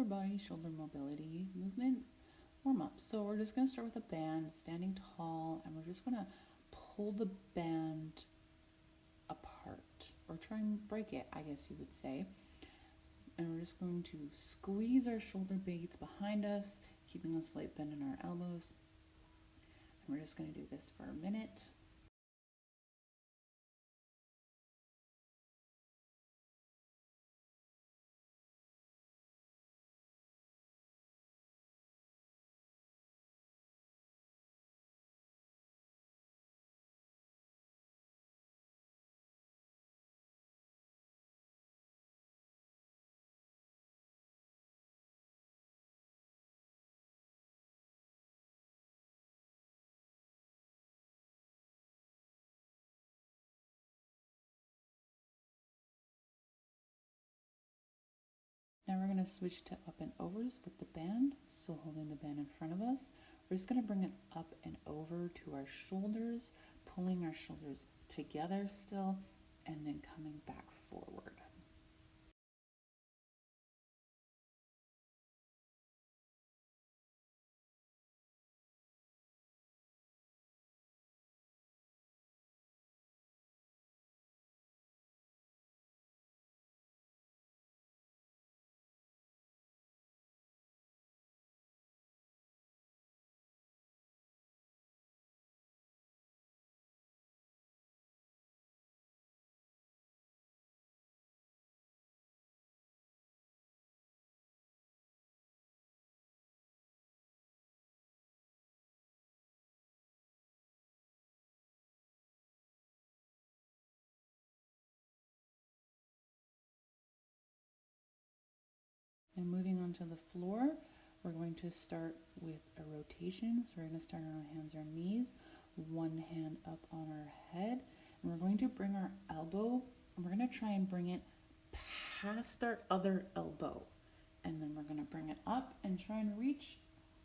upper body shoulder mobility movement warm up. So we're just going to start with a band, standing tall, and we're just going to pull the band apart, or try and break it, I guess you would say. And we're just going to squeeze our shoulder blades behind us, keeping a slight bend in our elbows. And we're just going to do this for a minute. Now we're going to switch to up and overs with the band, so holding the band in front of us. We're just going to bring it up and over to our shoulders, pulling our shoulders together still, and then coming back forward. And moving on to the floor, we're going to start with a rotation. So we're going to start on our hands or knees, one hand up on our head, and we're going to bring our elbow, and we're going to try and bring it past our other elbow. And then we're going to bring it up and try and reach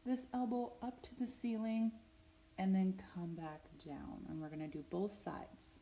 this elbow up to the ceiling, and then come back down. And we're going to do both sides.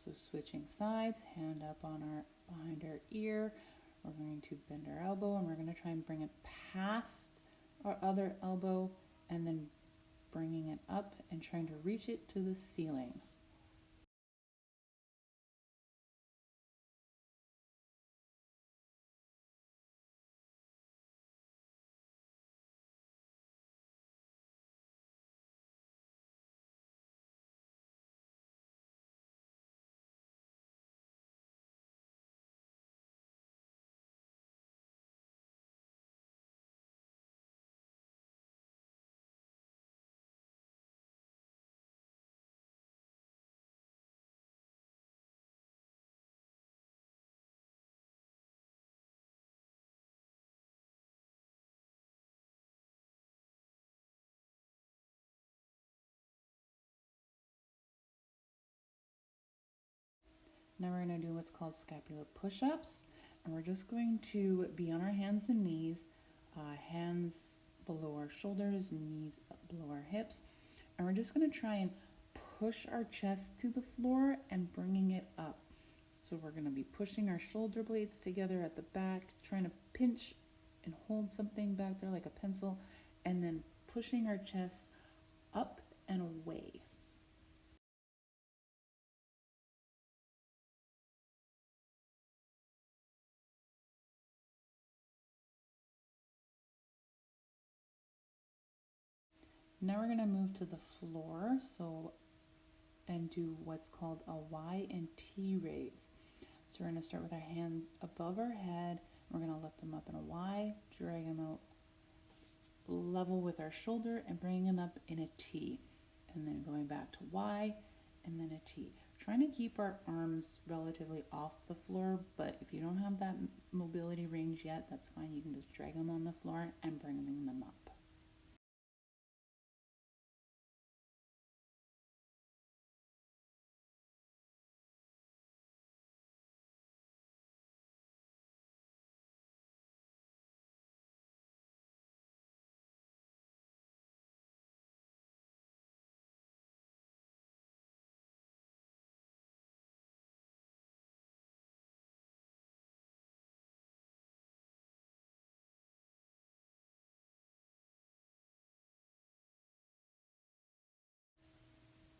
So switching sides, hand up on our behind our ear. We're going to bend our elbow, and we're going to try and bring it past our other elbow, and then bringing it up and trying to reach it to the ceiling. Now we're going to do what's called scapular push-ups, and we're just going to be on our hands and knees, hands below our shoulders, knees below our hips, and we're just going to try and push our chest to the floor and bringing it up. So we're going to be pushing our shoulder blades together at the back, trying to pinch and hold something back there like a pencil, and then pushing our chest up and away. Now we're going to move to the floor, and do what's called a Y and T raise. So we're going to start with our hands above our head. We're going to lift them up in a Y, drag them out level with our shoulder, and bring them up in a T. And then going back to Y, and then a T. Trying to keep our arms relatively off the floor, but if you don't have that mobility range yet, that's fine. You can just drag them on the floor and bring them up.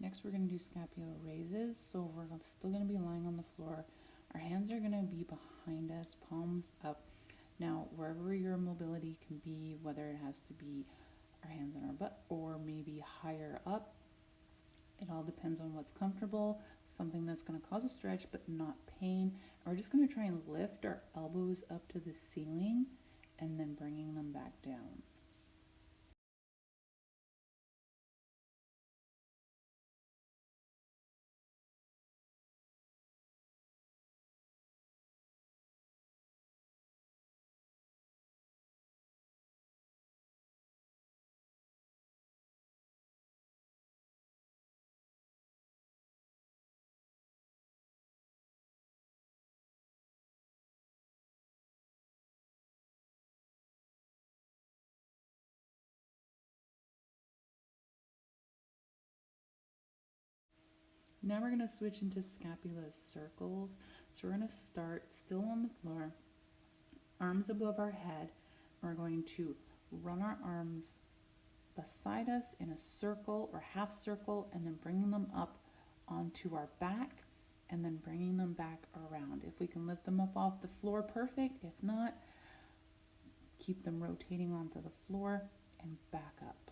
Next, we're going to do scapular raises. So we're still going to be lying on the floor. Our hands are going to be behind us, palms up. Now, wherever your mobility can be, whether it has to be our hands on our butt or maybe higher up, it all depends on what's comfortable, something that's going to cause a stretch but not pain. And we're just going to try and lift our elbows up to the ceiling and then bringing them back down. Now we're going to switch into scapula circles. So we're going to start still on the floor, arms above our head. We're going to run our arms beside us in a circle or half circle and then bringing them up onto our back and then bringing them back around. If we can lift them up off the floor, perfect. If not, keep them rotating onto the floor and back up.